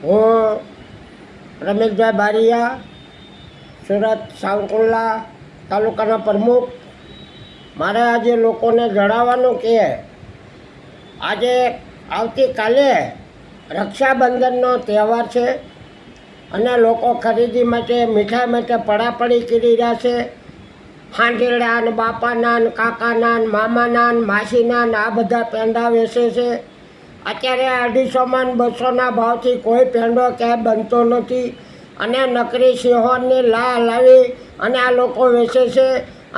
હું રમેશભાઈ બારિયા, સુરત સાવંકુંડલા તાલુકાના પ્રમુખ. મારે આજે લોકોને જણાવવાનું કે આજે આવતીકાલે રક્ષાબંધનનો તહેવાર છે અને લોકો ખરીદી માટે મીઠાઈ માટે પડાપડી કરી રહ્યા છે. હાંડીડા ને બાપાના ને કાકાના ને મામાના ને માસીના ને આ બધા પેંડા વેચે છે. અત્યારે 250 ને 200ના ભાવથી કોઈ પેંડો ક્યાંય બનતો નથી અને નકરી સિંહોની લાવી અને આ લોકો વેચે છે.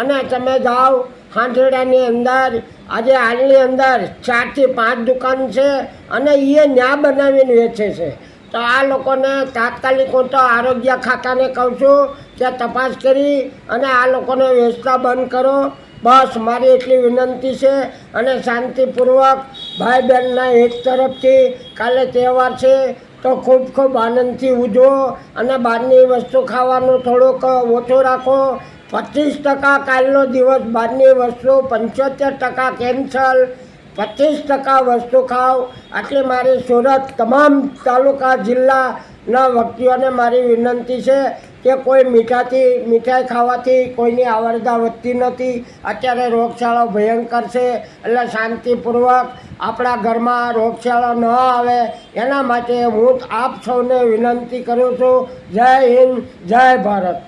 અને તમે જાઓ હાંડીડાની અંદર આજે હાલની અંદર 4 થી 5 દુકાન છે અને એ ન્યા બનાવીને વેચે છે. તો આ લોકોને તાત્કાલિક હું તો આરોગ્ય ખાતાને કહું છું કે તપાસ કરી અને આ લોકોને વેચતા બંધ કરો. બસ મારી એટલી વિનંતી છે. અને શાંતિપૂર્વક ભાઈ બહેનના એક તરફથી કાલે તહેવાર છે તો ખૂબ ખૂબ આનંદથી ઉજવો અને બહારની વસ્તુ ખાવાનું થોડુંક ઓછું રાખો. 25% કાલનો દિવસ બહારની વસ્તુ, 75% કેન્સલ, 25% વસ્તુ ખાઓ. આટલી મારી સુરત તમામ તાલુકા જિલ્લાના વ્યક્તિઓને મારી વિનંતી છે કે કોઈ મીઠાઈ ખાવાથી કોઈની આવરદા વધતી નથી. અત્યારે રોગચાળો ભયંકર છે એટલે શાંતિપૂર્વક આપણા ઘરમાં રોગચાળો ન આવે એના માટે હું આપ સૌને વિનંતી કરું છું. જય હિન્દ, જય ભારત.